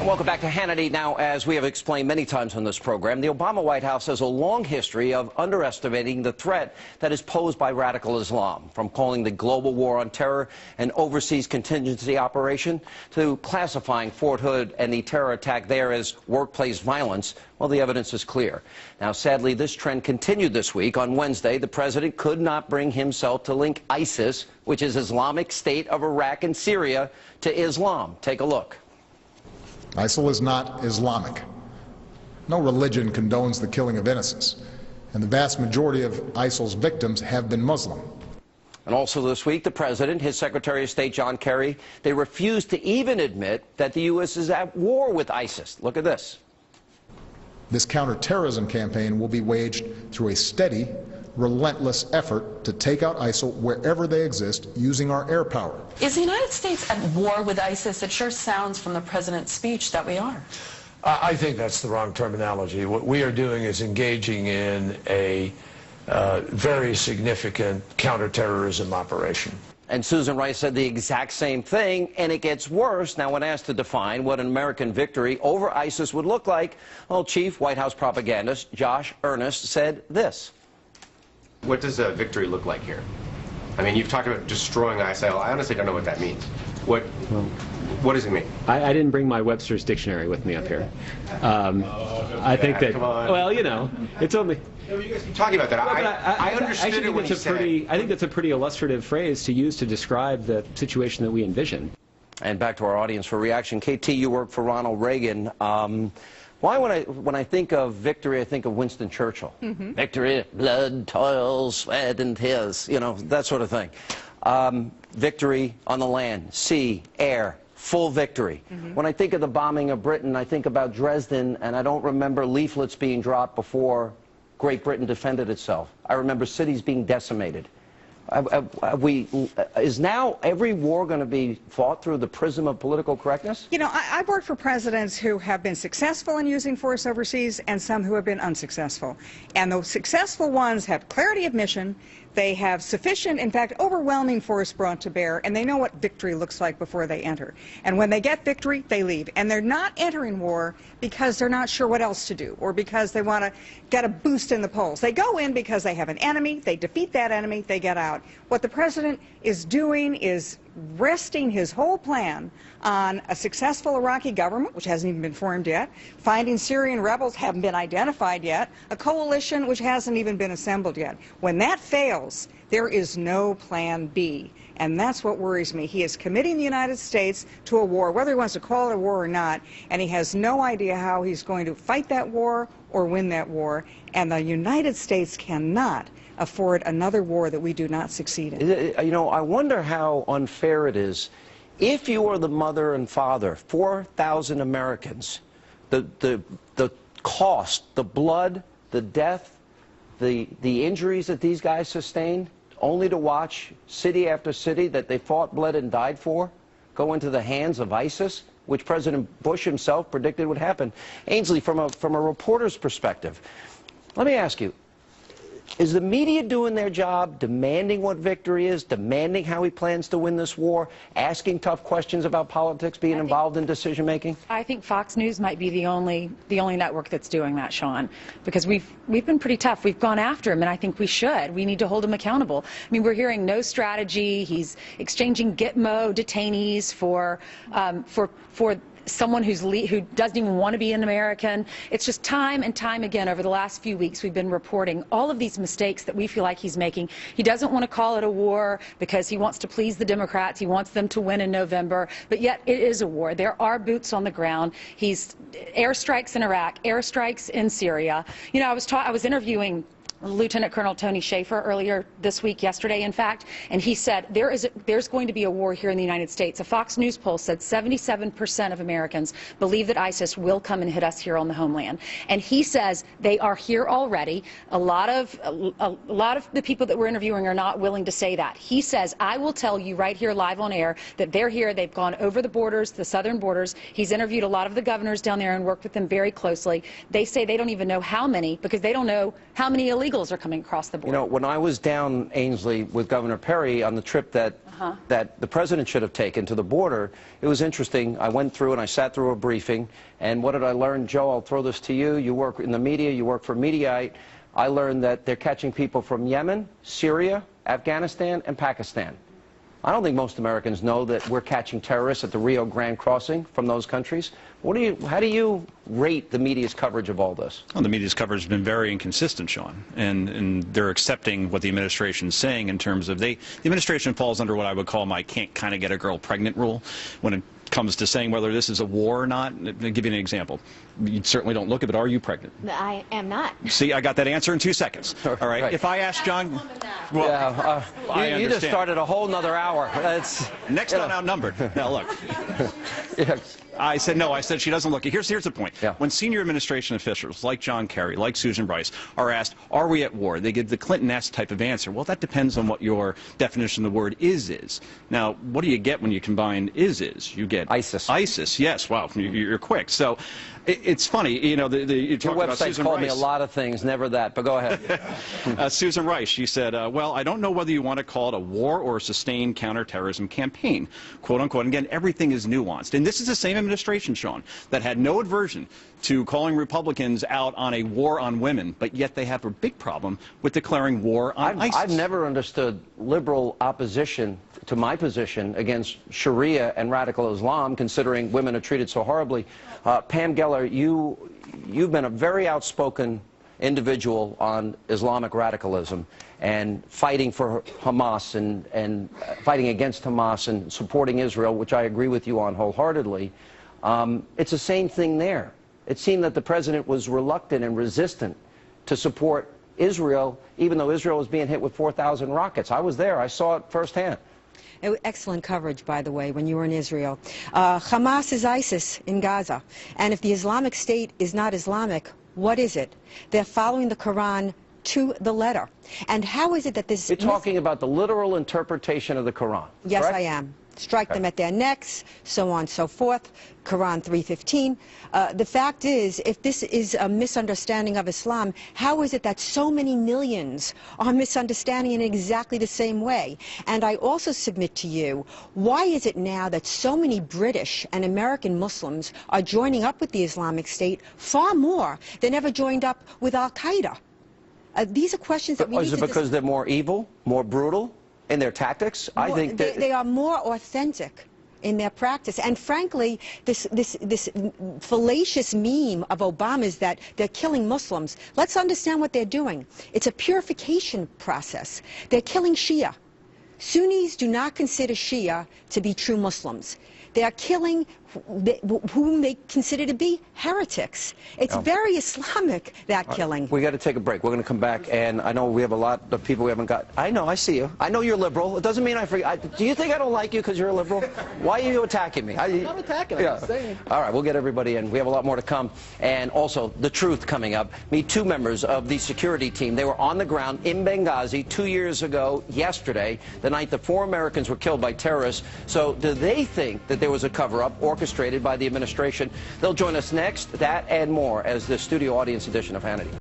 Welcome back to Hannity. Now, as we have explained many times on this program, the Obama White House has a long history of underestimating the threat that is posed by radical Islam, from calling the global war on terror an overseas contingency operation to classifying Fort Hood and the terror attack there as workplace violence. Well, the evidence is clear. Now, sadly, this trend continued this week. On Wednesday, the president could not bring himself to link ISIS, which is Islamic State of Iraq and Syria, to Islam. Take a look. ISIL is not Islamic. No religion condones the killing of innocents, and the vast majority of ISIL's victims have been Muslim. And also this week, the president, his Secretary of State, John Kerry, they refused to even admit that the U.S. is at war with ISIS. Look at this. This counterterrorism campaign will be waged through a steady, relentless effort to take out ISIL wherever they exist using our air power. Is the United States at war with ISIS? It sure sounds from the president's speech that we are. I think that's the wrong terminology. What we are doing is engaging in a very significant counterterrorism operation. And Susan Rice said the exact same thing, and it gets worse. Now, when asked to define what an American victory over ISIS would look like, well, Chief White House propagandist Josh Earnest said this. What does a victory look like here? I mean, you've talked about destroying ISIL. I honestly don't know what that means. What does it mean? I didn't bring my Webster's dictionary with me up here. I think that, well, you know, it's only... No, you guys keep talking about that. I understood it when you said it. I think that's a pretty illustrative phrase to use to describe the situation that we envision. And back to our audience for reaction. KT, you worked for Ronald Reagan. Why, when I think of victory, I think of Winston Churchill. Victory, blood, toil, sweat, and tears, you know, that sort of thing. Victory on the land, sea, air, full victory. When I think of the bombing of Britain, I think about Dresden, and I don't remember leaflets being dropped before Great Britain defended itself. I remember cities being decimated. Is now every war going to be fought through the prism of political correctness? You know, I've worked for presidents who have been successful in using force overseas and some who have been unsuccessful. And those successful ones have clarity of mission. They have sufficient, in fact, overwhelming force brought to bear, and they know what victory looks like before they enter. And when they get victory, they leave. And they're not entering war because they're not sure what else to do or because they want to get a boost in the polls. They go in because they have an enemy, they defeat that enemy, they get out. What the president is doing is resting his whole plan on a successful Iraqi government, which hasn't even been formed yet, finding Syrian rebels haven't been identified yet, a coalition which hasn't even been assembled yet. When that fails, there is no plan B. And that's what worries me. He is committing the United States to a war, whether he wants to call it a war or not, and he has no idea how he's going to fight that war or win that war. And the United States cannot afford another war that we do not succeed in. You know, I wonder how unfair it is. If you are the mother and father, 4,000 Americans, the cost, the blood, the death, the injuries that these guys sustained, only to watch city after city that they fought, bled, and died for go into the hands of ISIS, which President Bush himself predicted would happen. Ainsley, from a reporter's perspective, let me ask you, is the media doing their job, demanding what victory is, demanding how he plans to win this war, asking tough questions about politics, being involved in decision-making? I think Fox News might be the only network that's doing that, Sean, because we've been pretty tough. We've gone after him, and I think we should. We need to hold him accountable. I mean, we're hearing no strategy. He's exchanging Gitmo detainees for someone who doesn't even want to be an American. It's just time and time again over the last few weeks we've been reporting all of these mistakes that we feel like he's making. He doesn't want to call it a war because he wants to please the Democrats. He wants them to win in November, but yet it is a war. There are boots on the ground. He's airstrikes in Iraq, airstrikes in Syria. You know, I was interviewing Lieutenant Colonel Tony Schaefer earlier this week, yesterday in fact, and he said there's going to be a war here in the United States. A Fox News poll said 77% of Americans believe that ISIS will come and hit us here on the homeland. And he says they are here already. A lot of the people that we're interviewing are not willing to say that. He says, I will tell you right here live on air that they're here. They've gone over the borders, the southern borders. He's interviewed a lot of the governors down there and worked with them very closely. They say they don't even know how many because they don't know how many illegal illegals are coming across the border. You know, when I was down Ainsley with Governor Perry on the trip that the president should have taken to the border, it was interesting. I went through and I sat through a briefing, and what did I learn? Joe, I'll throw this to you. You work in the media, you work for Mediaite. I learned that they're catching people from Yemen, Syria, Afghanistan, and Pakistan. I don't think most Americans know that we're catching terrorists at the Rio Grande crossing from those countries. How do you rate the media's coverage of all this? Well, the media's coverage has been very inconsistent, Sean, and they're accepting what the administration's saying in terms of the administration falls under what I would call my can't kind of get a girl pregnant rule when it comes to saying whether this is a war or not. I'll give you an example. You certainly don't look it, but are you pregnant? I am not. See, I got that answer in 2 seconds. All right. If I ask John, well, yeah, you just started a whole nother hour. Next one outnumbered. Now look. Yes. I said no. I said she doesn't look. Here's the point. Yeah. When senior administration officials like John Kerry, like Susan Rice, are asked, "Are we at war?" they give the Clinton-esque type of answer. Well, that depends on what your definition of the word is. Now, what do you get when you combine is? You get ISIS. ISIS. Yes. Wow. You're quick. So. It's funny, you know, you talk about Susan Rice. Your website called me a lot of things, never that, but go ahead. Susan Rice, she said, well, I don't know whether you want to call it a war or a sustained counterterrorism campaign, quote unquote. And again, everything is nuanced. And this is the same administration, Sean, that had no aversion to calling Republicans out on a war on women, but yet they have a big problem with declaring war on ISIS. I've never understood liberal opposition to my position against Sharia and radical Islam, considering women are treated so horribly. Pam Geller, you've been a very outspoken individual on Islamic radicalism and fighting for Hamas and fighting against Hamas and supporting Israel, which I agree with you on wholeheartedly. It's the same thing there. It seemed that the president was reluctant and resistant to support Israel, even though Israel was being hit with 4,000 rockets. I was there. I saw it firsthand. Excellent coverage, by the way, when you were in Israel. Hamas is ISIS in Gaza. And if the Islamic State is not Islamic, what is it? They're following the Quran to the letter. And how is it that this... You're talking about the literal interpretation of the Quran, Yes, correct? I am. Strike them at their necks, so on and so forth, Quran 3:15. The fact is, if this is a misunderstanding of Islam, how is it that so many millions are misunderstanding in exactly the same way? And I also submit to you, why is it now that so many British and American Muslims are joining up with the Islamic State far more than ever joined up with Al-Qaeda? These are questions that we need to... Is it because they're more evil, more brutal in their tactics? I think that they are more authentic in their practice. And frankly, this fallacious meme of Obama's that they're killing Muslims, let's understand what they're doing. It's a purification process. They're killing Shia. Sunnis do not consider Shia to be true Muslims. They are killing whom they consider to be heretics. It's very Islamic, that killing. We got to take a break. We're going to come back, and I know we have a lot of people we haven't got. I know, I see you. I know you're liberal. It doesn't mean I forget. Do you think I don't like you because you're a liberal? Why are you attacking me? I'm not attacking. I'm just saying. All right, we'll get everybody in. We have a lot more to come. And also, the truth coming up. Meet two members of the security team. They were on the ground in Benghazi 2 years ago, yesterday, the night that 4 Americans were killed by terrorists. So do they think that there was a cover-up orchestrated by the administration? They'll join us next, that and more, as the studio audience edition of Hannity.